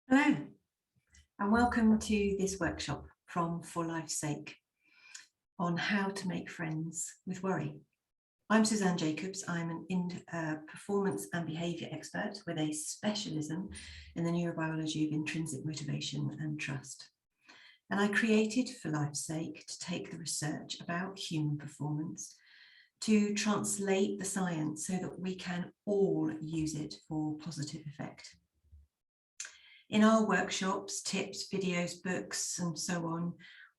Hello, and welcome to this workshop from For Life's Sake on how to make friends with worry. I'm Suzanne Jacobs. I'm an performance and behaviour expert with a specialism in the neurobiology of intrinsic motivation and trust. And I created For Life's Sake to take the research about human performance to translate the science so that we can all use it for positive effect. In our workshops, tips, videos, books, and so on,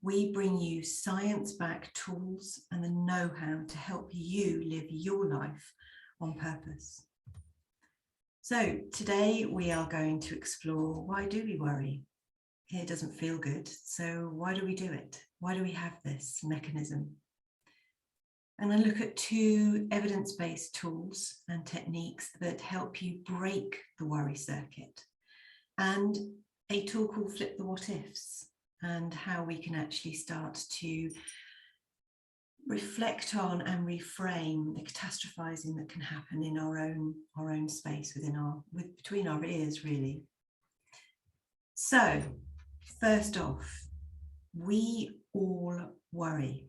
we bring you science-backed tools and the know-how to help you live your life on purpose. So today we are going to explore, why do we worry? It doesn't feel good, so why do we do it? Why do we have this mechanism? And I look at two evidence-based tools and techniques that help you break the worry circuit, and a tool called Flip the What Ifs, and how we can actually start to reflect on and reframe the catastrophizing that can happen in our own space between our ears, really. So first off, we all worry.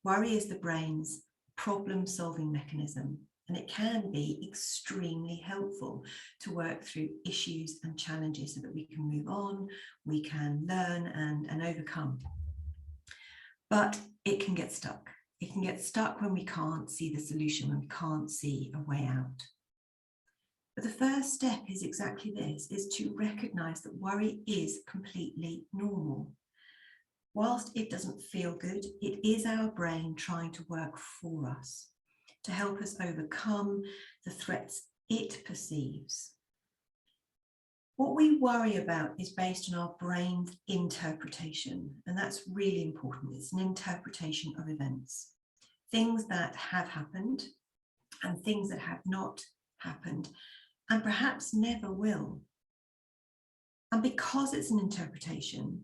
Worry is the brain's problem-solving mechanism, and it can be extremely helpful to work through issues and challenges so that we can move on, we can learn and overcome. But it can get stuck. It can get stuck when we can't see the solution, when we can't see a way out. But the first step is exactly this, is to recognize that worry is completely normal. Whilst it doesn't feel good, it is our brain trying to work for us, to help us overcome the threats it perceives. What we worry about is based on our brain's interpretation, and that's really important. It's an interpretation of events, things that have happened and things that have not happened, and perhaps never will. And because it's an interpretation,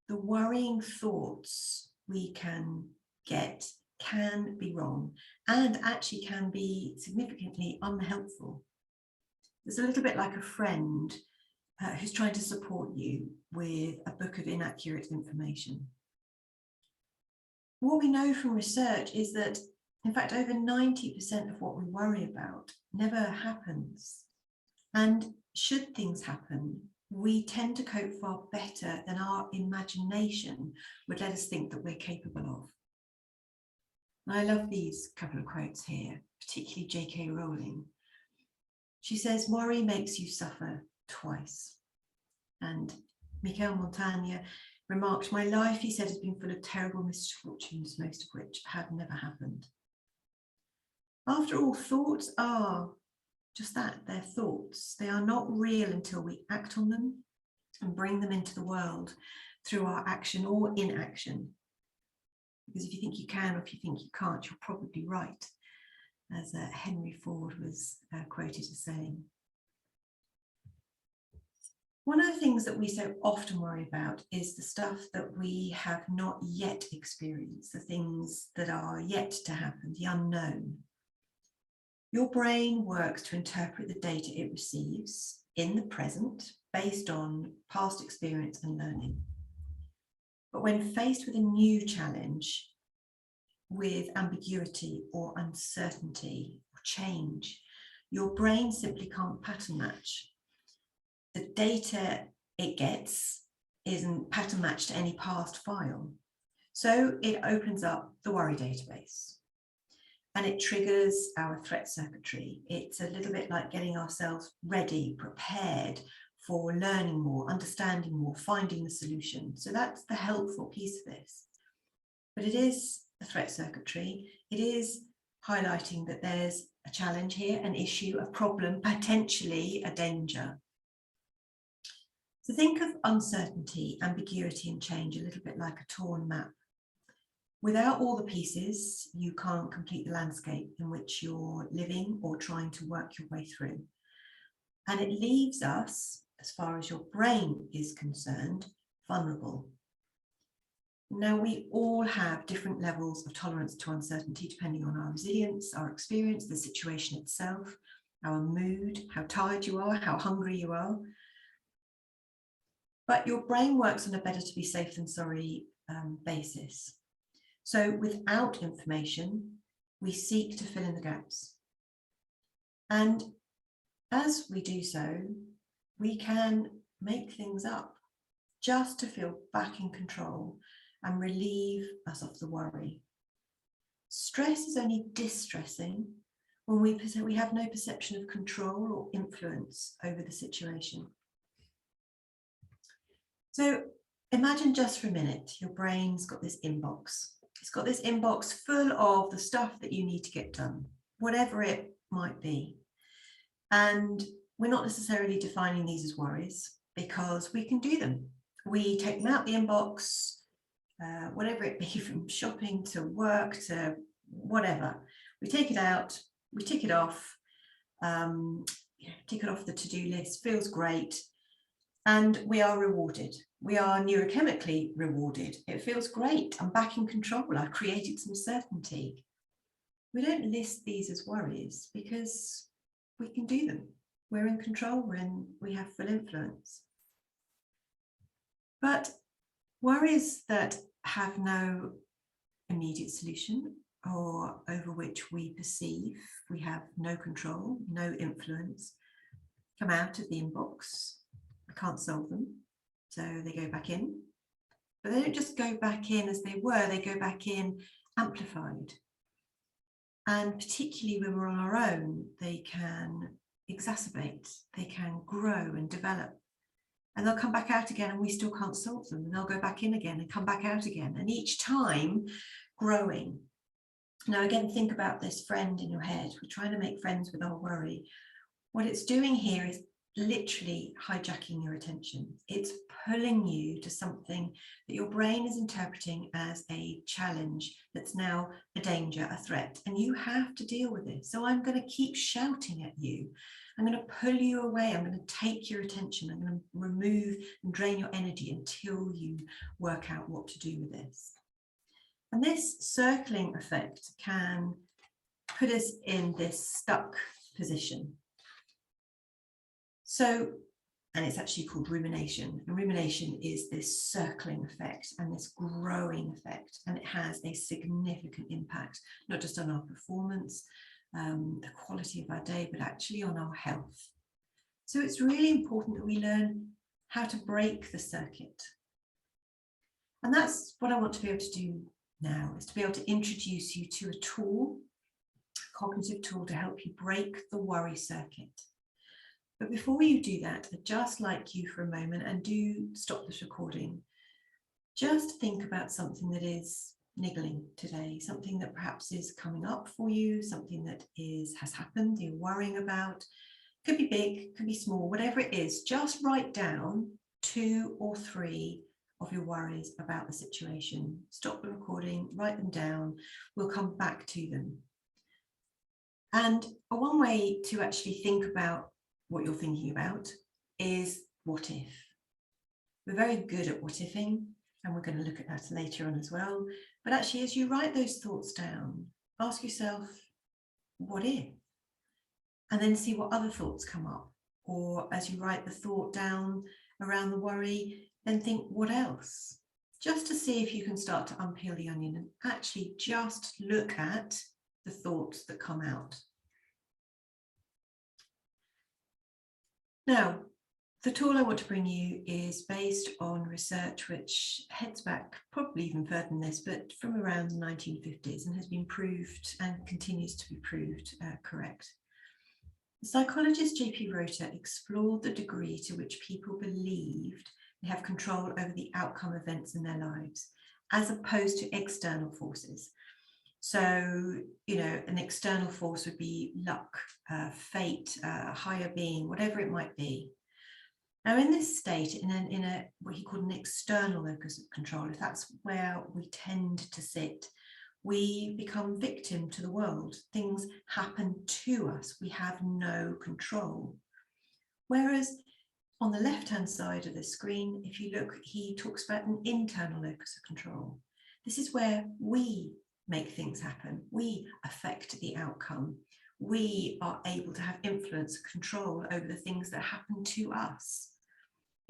the worrying thoughts we can get can be wrong and actually can be significantly unhelpful. It's a little bit like a friend who's trying to support you with a book of inaccurate information. What we know from research is that, in fact, over 90% of what we worry about never happens. And should things happen, we tend to cope far better than our imagination would let us think that we're capable of. I love these couple of quotes here, particularly J.K. Rowling. She says, worry makes you suffer twice. And Michel Montaigne remarked, my life, he said, has been full of terrible misfortunes, most of which have never happened. After all, thoughts are just that, they're thoughts. They are not real until we act on them and bring them into the world through our action or inaction. Because if you think you can, or if you think you can't, you're probably right, as Henry Ford was quoted as saying. One of the things that we so often worry about is the stuff that we have not yet experienced, the things that are yet to happen, the unknown. Your brain works to interpret the data it receives in the present based on past experience and learning. But when faced with a new challenge, with ambiguity or uncertainty or change, your brain simply can't pattern match. The data it gets isn't pattern matched to any past file. So it opens up the worry database and it triggers our threat circuitry. It's a little bit like getting ourselves ready, prepared for learning more, understanding more, finding the solution. So that's the helpful piece of this. But it is the threat circuitry. It is highlighting that there's a challenge here, an issue, a problem, potentially a danger. So think of uncertainty, ambiguity, and change a little bit like a torn map. Without all the pieces, you can't complete the landscape in which you're living or trying to work your way through. And it leaves us, as far as your brain is concerned, vulnerable. Now, we all have different levels of tolerance to uncertainty depending on our resilience, our experience, the situation itself, our mood, how tired you are, how hungry you are. but your brain works on a better to be safe than sorry basis. So without information, we seek to fill in the gaps. And as we do so, we can make things up just to feel back in control and relieve us of the worry. Stress is only distressing when we have no perception of control or influence over the situation. So imagine just for a minute, your brain's got this inbox. It's got this inbox full of the stuff that you need to get done, whatever it might be. And we're not necessarily defining these as worries because we can do them. We take them out the inbox, whatever it be, from shopping to work to whatever. We take it out, we tick it off, tick it off the to-do list, feels great. And we are rewarded. We are neurochemically rewarded. It feels great. I'm back in control. I've created some certainty. We don't list these as worries because we can do them. We're in control and we have full influence. But worries that have no immediate solution or over which we perceive we have no control, no influence, come out of the inbox. We can't solve them, so they go back in. But they don't just go back in as they were, they go back in amplified. And particularly when we're on our own, they can exacerbate, they can grow and develop. And they'll come back out again and we still can't solve them. And they'll go back in again and come back out again. And each time growing. Now, again, think about this friend in your head. We're trying to make friends with our worry. What it's doing here is literally hijacking your attention. It's pulling you to something that your brain is interpreting as a challenge that's now a danger, a threat, and you have to deal with it. So I'm going to keep shouting at you. I'm going to pull you away. I'm going to take your attention. I'm going to remove and drain your energy until you work out what to do with this. And this circling effect can put us in this stuck position. So, and it's actually called rumination. And rumination is this circling effect and this growing effect. And it has a significant impact, not just on our performance, the quality of our day, but actually on our health. So it's really important that we learn how to break the circuit. And that's what I want to be able to do now, is to be able to introduce you to a tool, a cognitive tool to help you break the worry circuit. But before you do that, I'd just like you for a moment, and do stop this recording, just think about something that is niggling today, something that perhaps is coming up for you, something that has happened, you're worrying about. Could be big, could be small, whatever it is, just write down 2 or 3 of your worries about the situation. Stop the recording, write them down, we'll come back to them. And one way to actually think about what you're thinking about is what if. We're very good at what ifing, and we're going to look at that later on as well. But actually, as you write those thoughts down, ask yourself, what if? And then see what other thoughts come up. Or as you write the thought down around the worry, then think, what else? Just to see if you can start to unpeel the onion and actually just look at the thoughts that come out. Now, the tool I want to bring you is based on research which heads back probably even further than this, but from around the 1950s, and has been proved and continues to be proved correct. The psychologist J.P. Rota explored the degree to which people believed they have control over the outcome events in their lives, as opposed to external forces. So, you know, an external force would be luck, fate, higher being, whatever it might be. Now, in this state, in a what he called an external locus of control, if that's where we tend to sit, we become victim to the world. Things happen to us. We have no control. Whereas on the left-hand side of the screen, if you look, he talks about an internal locus of control. This is where we make things happen. We affect the outcome. We are able to have influence, control over the things that happen to us.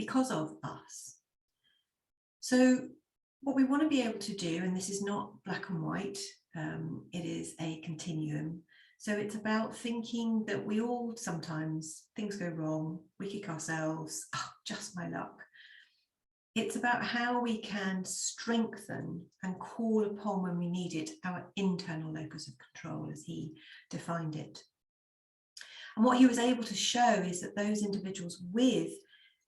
because of us. So what we want to be able to do, and this is not black and white, it is a continuum. So it's about thinking that we all sometimes, things go wrong, we kick ourselves, oh, just my luck. It's about how we can strengthen and call upon when we need it, our internal locus of control, as he defined it. And what he was able to show is that those individuals with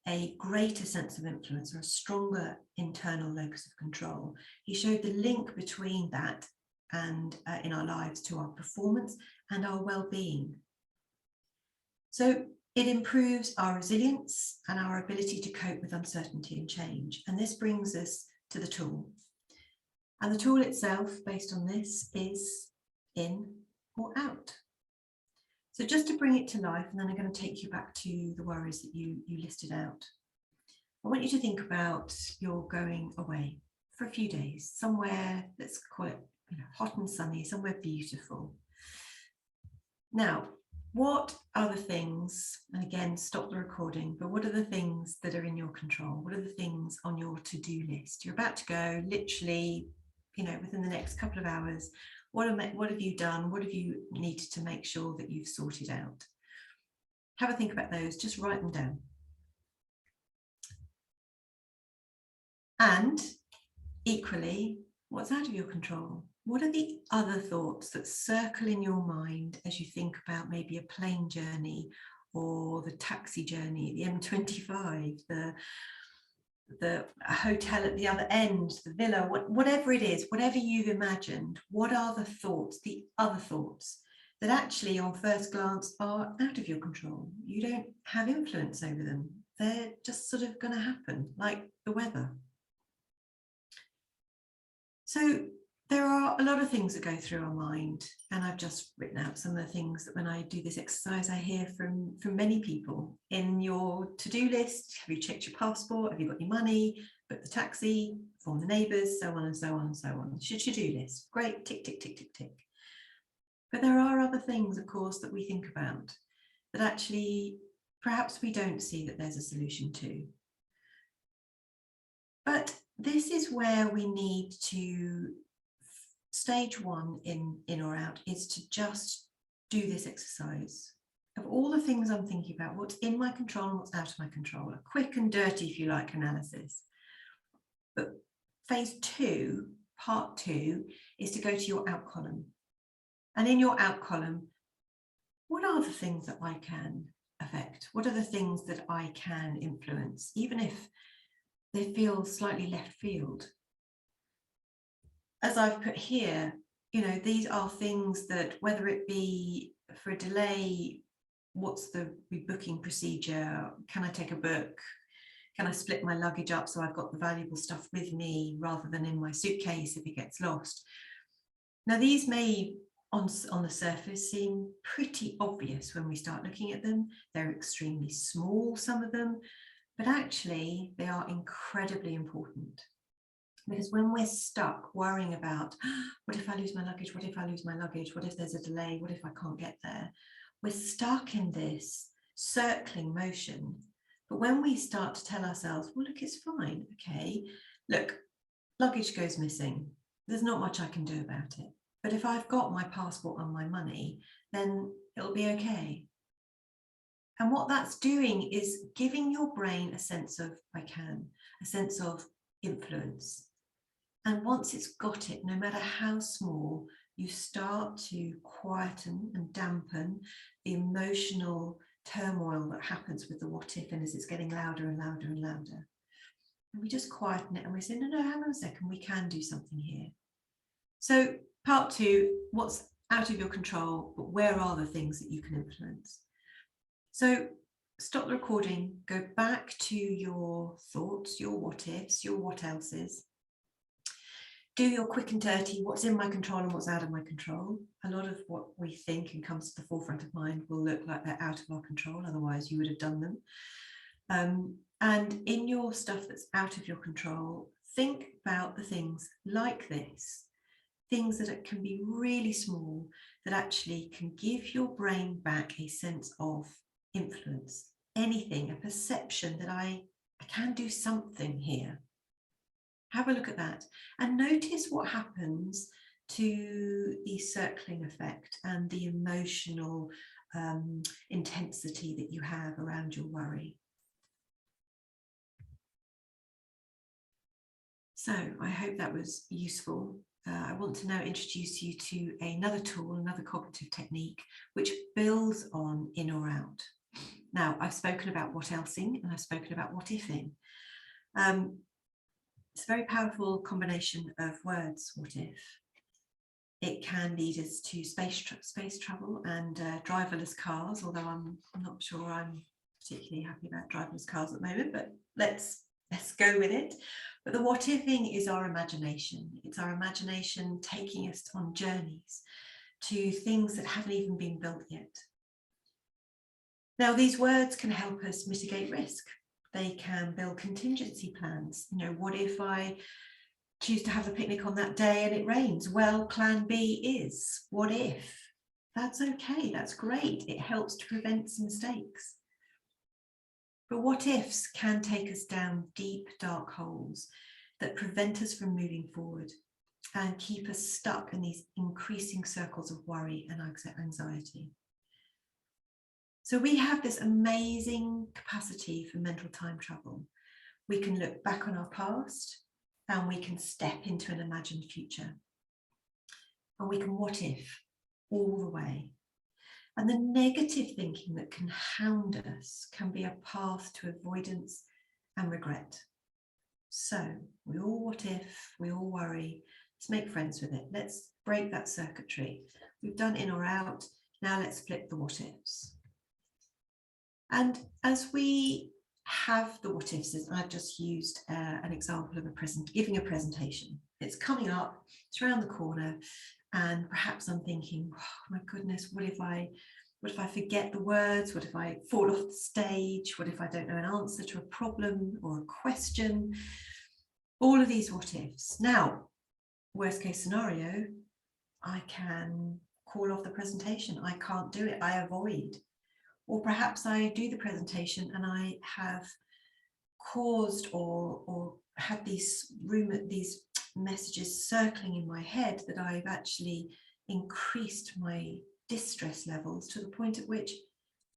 a greater sense of influence or a stronger internal locus of control, he showed the link between that and in our lives to our performance and our well-being. So it improves our resilience and our ability to cope with uncertainty and change. And this brings us to the tool. And the tool itself, based on this, is in or out. So just to bring it to life, and then I'm going to take you back to the worries that you listed out. I want you to think about you're going away for a few days, somewhere, let's call it hot and sunny, somewhere beautiful. Now, what are the things, and again, stop the recording, but what are the things that are in your control? What are the things on your to-do list? You're about to go literally, within the next couple of hours. What have you done? What have you needed to make sure that you've sorted out? Have a think about those, just write them down. And equally, what's out of your control? What are the other thoughts that circle in your mind as you think about maybe a plane journey or the taxi journey, the M25, the hotel at the other end, the villa, whatever it is, whatever you've imagined, what are the thoughts, the other thoughts that actually on first glance are out of your control? You don't have influence over them. They're just sort of going to happen, like the weather. So there are a lot of things that go through our mind, and I've just written out some of the things that when I do this exercise I hear from many people. In your to-do list, have you checked your passport, have you got your money, booked the taxi, informed the neighbours, so on and so on and so on. It's your to-do list, great, tick, tick, tick, tick, tick. But there are other things, of course, that we think about that actually perhaps we don't see that there's a solution to. But this is where we need to, stage one in or out is to just do this exercise. Of all the things I'm thinking about, what's in my control and what's out of my control, a quick and dirty, if you like, analysis. But phase two, part two, is to go to your out column. And in your out column, what are the things that I can affect? What are the things that I can influence, even if they feel slightly left field? As I've put here, these are things that, whether it be for a delay, what's the rebooking procedure? Can I take a book? Can I split my luggage up so I've got the valuable stuff with me rather than in my suitcase if it gets lost? Now, these may on the surface seem pretty obvious when we start looking at them. They're extremely small, some of them, but actually they are incredibly important. Because when we're stuck worrying about, what if I lose my luggage? What if I lose my luggage? What if there's a delay? What if I can't get there? We're stuck in this circling motion. But when we start to tell ourselves, well, look, it's fine. Okay, look, luggage goes missing. There's not much I can do about it. But if I've got my passport and my money, then it'll be okay. And what that's doing is giving your brain a sense of I can, a sense of influence. And once it's got it, no matter how small, you start to quieten and dampen the emotional turmoil that happens with the what if, and as it's getting louder and louder and louder. And we just quieten it and we say, no, hang on a second, we can do something here. So part two, what's out of your control, but where are the things that you can influence? So stop the recording, go back to your thoughts, your what ifs, your what else's. Do your quick and dirty, what's in my control and what's out of my control. A lot of what we think and comes to the forefront of mind will look like they're out of our control, otherwise you would have done them. And in your stuff that's out of your control, think about the things like this, things that can be really small, that actually can give your brain back a sense of influence, anything, a perception that I I can do something here. Have a look at that and notice what happens to the circling effect and the emotional intensity that you have around your worry. So I hope that was useful. I want to now introduce you to another tool, another cognitive technique, which builds on in or out. Now, I've spoken about what elsing and I've spoken about what ifing. It's a very powerful combination of words, what if. It can lead us to space travel and driverless cars, although I'm not sure I'm particularly happy about driverless cars at the moment, but let's go with it. But the what ifing is our imagination. It's our imagination taking us on journeys to things that haven't even been built yet. Now, these words can help us mitigate risk. They can build contingency plans. You know, what if I choose to have a picnic on that day and it rains? Well, plan B is, what if? That's okay, that's great. It helps to prevent some mistakes. But what ifs can take us down deep, dark holes that prevent us from moving forward and keep us stuck in these increasing circles of worry and anxiety. So we have this amazing capacity for mental time travel. We can look back on our past and we can step into an imagined future. And we can what if all the way. And the negative thinking that can hound us can be a path to avoidance and regret. So we all what if, we all worry. Let's make friends with it. Let's break that circuitry. We've done in or out. Now let's flip the what ifs. And as we have the what ifs, I've just used an example of giving a presentation. It's coming up, it's around the corner, and perhaps I'm thinking, oh my goodness, what if I forget the words? What if I fall off the stage? What if I don't know an answer to a problem or a question? All of these what ifs. Now, worst case scenario, I can call off the presentation. I can't do it, I avoid. Or perhaps I do the presentation and I have caused or had these messages circling in my head that I've actually increased my distress levels to the point at which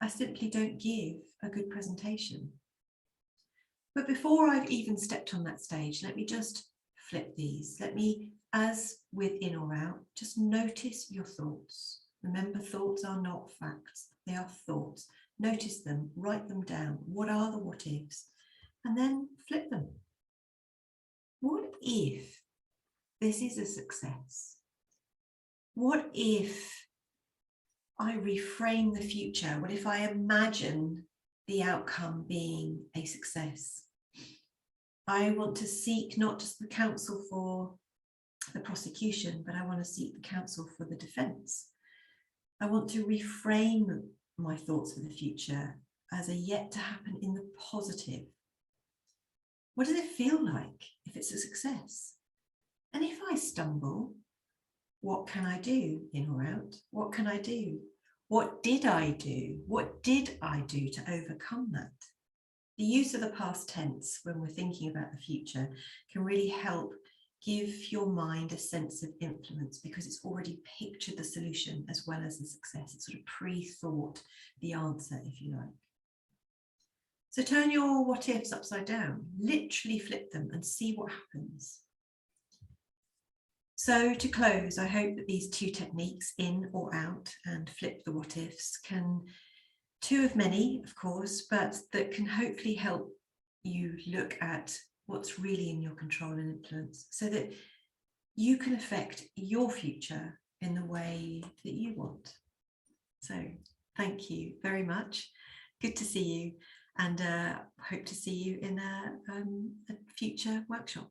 I simply don't give a good presentation. But before I've even stepped on that stage, let me just flip these. Let me, as with in or out, just notice your thoughts. Remember, thoughts are not facts. They are thoughts. Notice them, write them down. What are the what ifs? And then flip them. What if this is a success? What if I reframe the future? What if I imagine the outcome being a success? I want to seek not just the counsel for the prosecution, but I want to seek the counsel for the defense. I want to reframe my thoughts for the future as a yet to happen in the positive. What does it feel like if it's a success? And if I stumble, what can I do, in or out? What can I do? What did I do? What did I do to overcome that? The use of the past tense when we're thinking about the future can really help give your mind a sense of influence because it's already pictured the solution as well as the success. It's sort of pre-thought the answer, if you like. So turn your what ifs upside down, literally flip them and see what happens. So to close, I hope that these two techniques, in or out and flip the what ifs, can, two of many, of course, but that can hopefully help you look at what's really in your control and influence so that you can affect your future in the way that you want. So thank you very much. Good to see you, and hope to see you in a future workshop.